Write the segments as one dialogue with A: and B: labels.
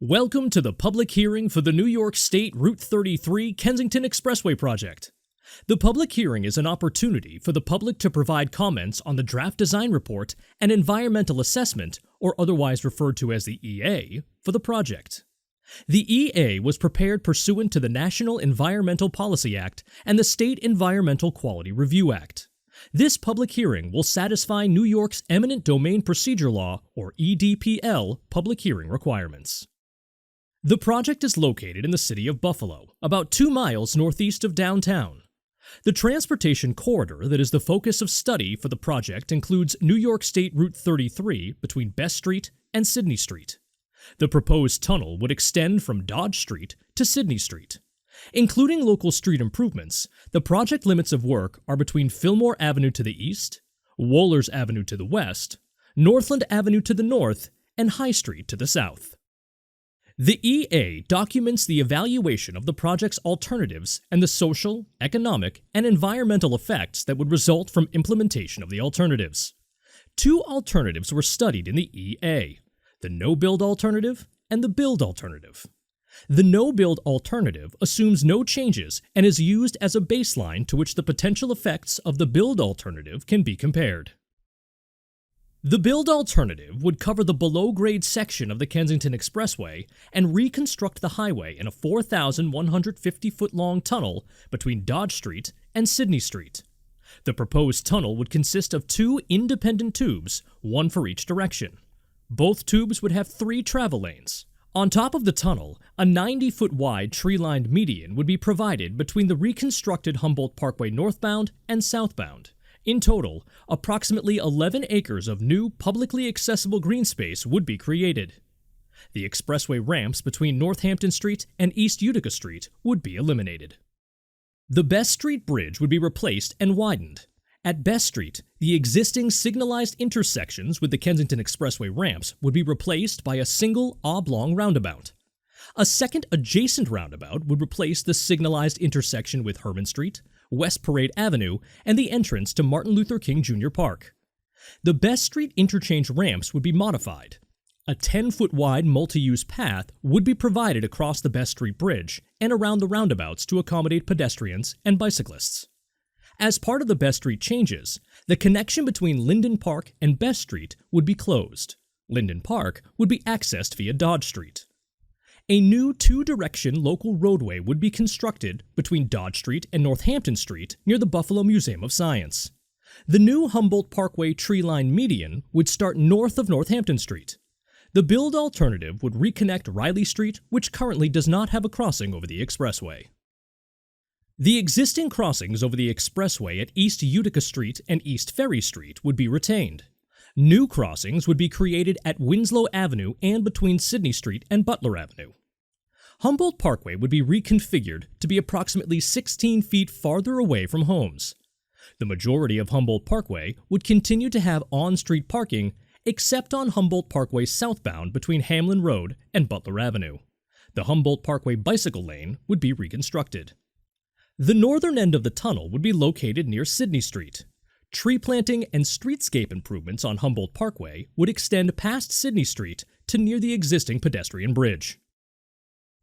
A: Welcome to the public hearing for the New York State Route 33 Kensington Expressway project. The public hearing is an opportunity for the public to provide comments on the draft design report and environmental assessment, or otherwise referred to as the EA, for the project. The EA was prepared pursuant to the National Environmental Policy Act and the State Environmental Quality Review Act. This public hearing will satisfy New York's Eminent Domain Procedure Law, or EDPL, public hearing requirements. The project is located in the city of Buffalo, about 2 miles northeast of downtown. The transportation corridor that is the focus of study for the project includes New York State Route 33 between Best Street and Sidney Street. The proposed tunnel would extend from Dodge Street to Sidney Street. Including local street improvements, the project limits of work are between Fillmore Avenue to the east, Wohlers Avenue to the west, Northland Avenue to the north, and High Street to the south. The EA documents the evaluation of the project's alternatives and the social, economic, and environmental effects that would result from implementation of the alternatives. 2 alternatives were studied in the EA: the no-build alternative and the build alternative. The no-build alternative assumes no changes and is used as a baseline to which the potential effects of the build alternative can be compared. The build alternative would cover the below-grade section of the Kensington Expressway and reconstruct the highway in a 4,150-foot-long tunnel between Dodge Street and Sidney Street. The proposed tunnel would consist of 2 independent tubes, one for each direction. Both tubes would have 3 travel lanes. On top of the tunnel, a 90-foot-wide tree-lined median would be provided between the reconstructed Humboldt Parkway northbound and southbound. In total, approximately 11 acres of new, publicly accessible green space would be created. The expressway ramps between Northampton Street and East Utica Street would be eliminated. The Best Street Bridge would be replaced and widened. At Best Street, the existing signalized intersections with the Kensington Expressway ramps would be replaced by a single oblong roundabout. A second adjacent roundabout would replace the signalized intersection with Herman Street, West Parade Avenue, and the entrance to Martin Luther King Jr. Park. The Best Street interchange ramps would be modified. A 10-foot-wide multi-use path would be provided across the Best Street Bridge and around the roundabouts to accommodate pedestrians and bicyclists. As part of the Best Street changes, the connection between Linden Park and Best Street would be closed. Linden Park would be accessed via Dodge Street. A new 2-direction local roadway would be constructed between Dodge Street and Northampton Street near the Buffalo Museum of Science. The new Humboldt Parkway tree-line median would start north of Northampton Street. The build alternative would reconnect Riley Street, which currently does not have a crossing over the expressway. The existing crossings over the expressway at East Utica Street and East Ferry Street would be retained. New crossings would be created at Winslow Avenue and between Sidney Street and Butler Avenue. Humboldt Parkway would be reconfigured to be approximately 16 feet farther away from homes. The majority of Humboldt Parkway would continue to have on-street parking, except on Humboldt Parkway southbound between Hamlin Road and Butler Avenue. The Humboldt Parkway bicycle lane would be reconstructed. The northern end of the tunnel would be located near Sidney Street. Tree planting and streetscape improvements on Humboldt Parkway would extend past Sidney Street to near the existing pedestrian bridge.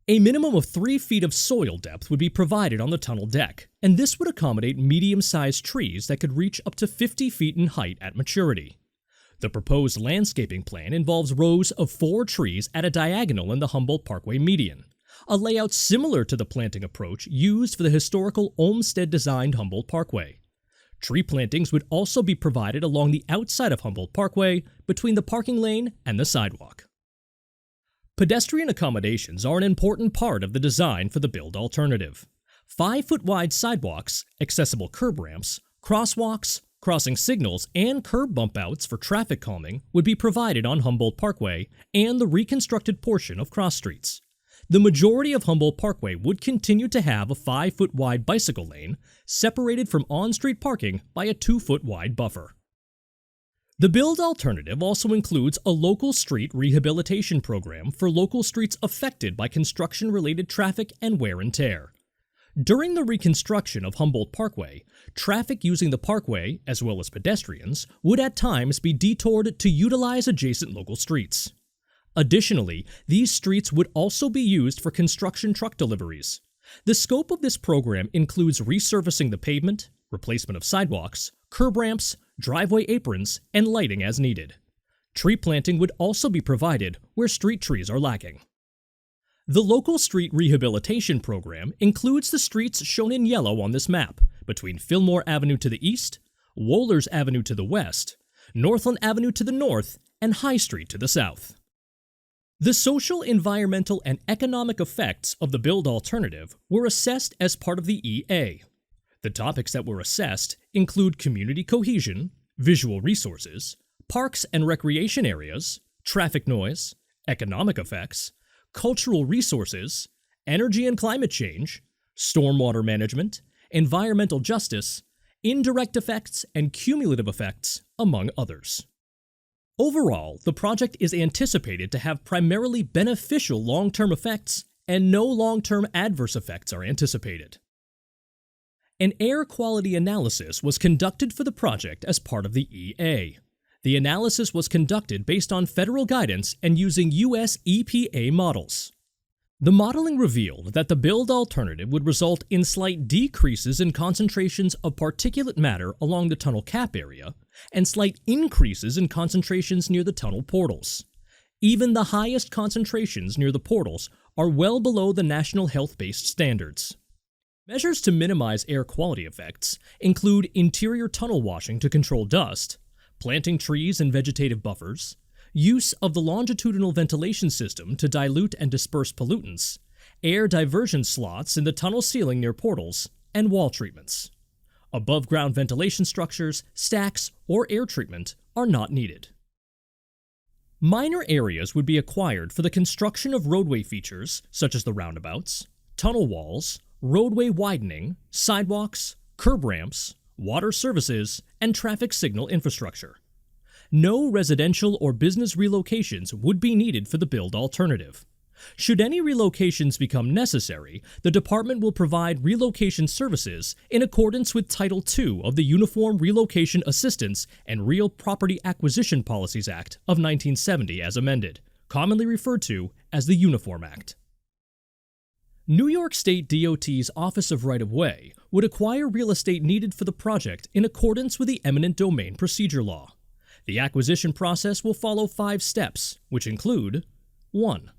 A: A minimum of 3 feet of soil depth would be provided on the tunnel deck, and this would accommodate medium-sized trees that could reach up to 50 feet in height at maturity. The proposed landscaping plan involves rows of 4 trees at a diagonal in the Humboldt Parkway median, a layout similar to the planting approach used for the historical Olmsted-designed Humboldt Parkway. Tree plantings would also be provided along the outside of Humboldt Parkway between the parking lane and the sidewalk. Pedestrian accommodations are an important part of the design for the build alternative. 5-foot-wide sidewalks, accessible curb ramps, crosswalks, crossing signals, and curb bump outs for traffic calming would be provided on Humboldt Parkway and the reconstructed portion of cross streets. The majority of Humboldt Parkway would continue to have a 5-foot-wide bicycle lane separated from on-street parking by a 2-foot-wide buffer. The build alternative also includes a local street rehabilitation program for local streets affected by construction-related traffic and wear and tear. During the reconstruction of Humboldt Parkway, traffic using the parkway, as well as pedestrians, would at times be detoured to utilize adjacent local streets. Additionally, these streets would also be used for construction truck deliveries. The scope of this program includes resurfacing the pavement, replacement of sidewalks, curb ramps, driveway aprons, and lighting as needed. Tree planting would also be provided where street trees are lacking. The local street rehabilitation program includes the streets shown in yellow on this map between Fillmore Avenue to the east, Wohlers Avenue to the west, Northland Avenue to the north, and High Street to the south. The social, environmental, and economic effects of the build alternative were assessed as part of the EA. The topics that were assessed include community cohesion, visual resources, parks and recreation areas, traffic noise, economic effects, cultural resources, energy and climate change, stormwater management, environmental justice, indirect effects, and cumulative effects, among others. Overall, the project is anticipated to have primarily beneficial long-term effects, and no long-term adverse effects are anticipated. An air quality analysis was conducted for the project as part of the EA. The analysis was conducted based on federal guidance and using U.S. EPA models. The modeling revealed that the build alternative would result in slight decreases in concentrations of particulate matter along the tunnel cap area and slight increases in concentrations near the tunnel portals. Even the highest concentrations near the portals are well below the national health-based standards. Measures to minimize air quality effects include interior tunnel washing to control dust, planting trees and vegetative buffers, use of the longitudinal ventilation system to dilute and disperse pollutants, air diversion slots in the tunnel ceiling near portals, and wall treatments. Above-ground ventilation structures, stacks, or air treatment are not needed. Minor areas would be acquired for the construction of roadway features such as the roundabouts, tunnel walls, roadway widening, sidewalks, curb ramps, water services, and traffic signal infrastructure. No residential or business relocations would be needed for the build alternative. Should any relocations become necessary, the department will provide relocation services in accordance with Title II of the Uniform Relocation Assistance and Real Property Acquisition Policies Act of 1970 as amended, commonly referred to as the Uniform Act. New York State DOT's Office of Right-of-Way would acquire real estate needed for the project in accordance with the eminent domain procedure law. The acquisition process will follow 5 steps, which include 1.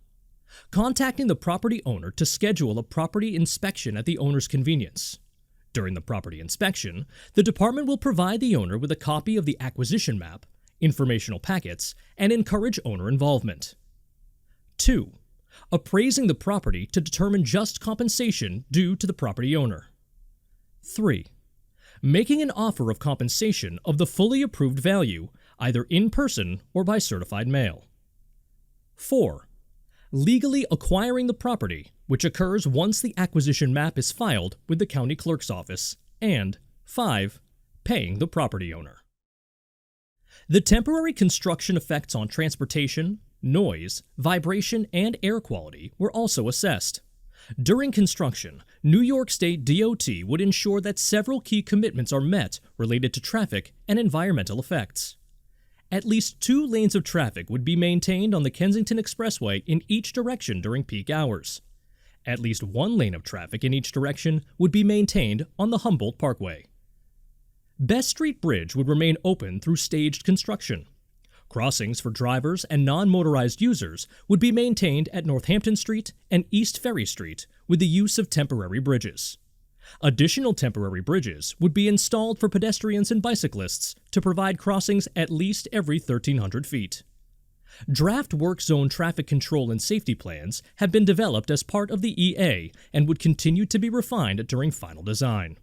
A: Contacting the property owner to schedule a property inspection at the owner's convenience. During the property inspection, the department will provide the owner with a copy of the acquisition map, informational packets, and encourage owner involvement. 2. Appraising the property to determine just compensation due to the property owner. 3. Making an offer of compensation of the fully approved value, either in person or by certified mail. 4. Legally acquiring the property, which occurs once the acquisition map is filed with the county clerk's office. And 5. Paying the property owner. The temporary construction effects on transportation, noise, vibration, and air quality were also assessed. During construction, New York State DOT would ensure that several key commitments are met related to traffic and environmental effects. At least 2 lanes of traffic would be maintained on the Kensington Expressway in each direction during peak hours. At least 1 lane of traffic in each direction would be maintained on the Humboldt Parkway. Best Street Bridge would remain open through staged construction. Crossings for drivers and non-motorized users would be maintained at Northampton Street and East Ferry Street with the use of temporary bridges. Additional temporary bridges would be installed for pedestrians and bicyclists to provide crossings at least every 1,300 feet. Draft work zone traffic control and safety plans have been developed as part of the EA and would continue to be refined during final design.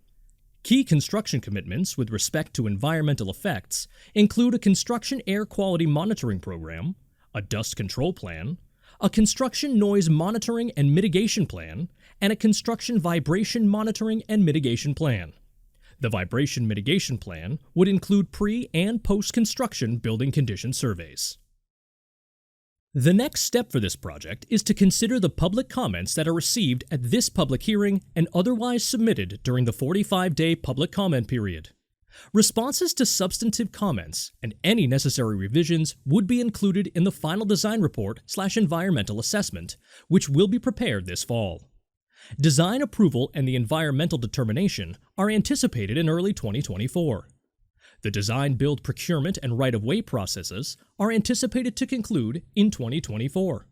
A: Key construction commitments with respect to environmental effects include a construction air quality monitoring program, a dust control plan, a construction noise monitoring and mitigation plan, and a construction vibration monitoring and mitigation plan. The vibration mitigation plan would include pre- and post-construction building condition surveys. The next step for this project is to consider the public comments that are received at this public hearing and otherwise submitted during the 45-day public comment period. Responses to substantive comments and any necessary revisions would be included in the final design report/environmental assessment, which will be prepared this fall. Design approval and the environmental determination are anticipated in early 2024. The design, build, procurement, and right-of-way processes are anticipated to conclude in 2024.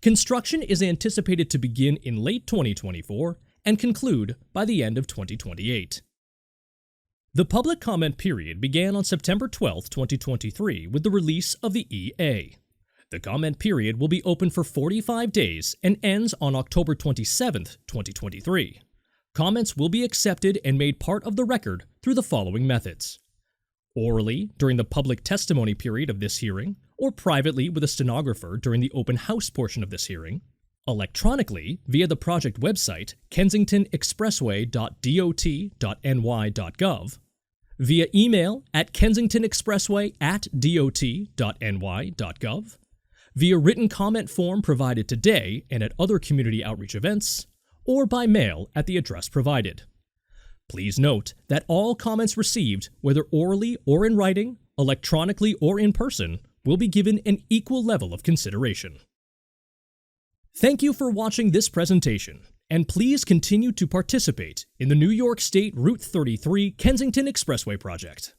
A: Construction is anticipated to begin in late 2024 and conclude by the end of 2028. The public comment period began on September 12, 2023 with the release of the EA. The comment period will be open for 45 days and ends on October 27, 2023. Comments will be accepted and made part of the record through the following methods: orally during the public testimony period of this hearing, or privately with a stenographer during the open house portion of this hearing, electronically via the project website kensingtonexpressway.dot.ny.gov, via email at kensingtonexpressway@dot.ny.gov, via written comment form provided today and at other community outreach events, or by mail at the address provided. Please note that all comments received, whether orally or in writing, electronically or in person, will be given an equal level of consideration. Thank you for watching this presentation, and please continue to participate in the New York State Route 33 Kensington Expressway project.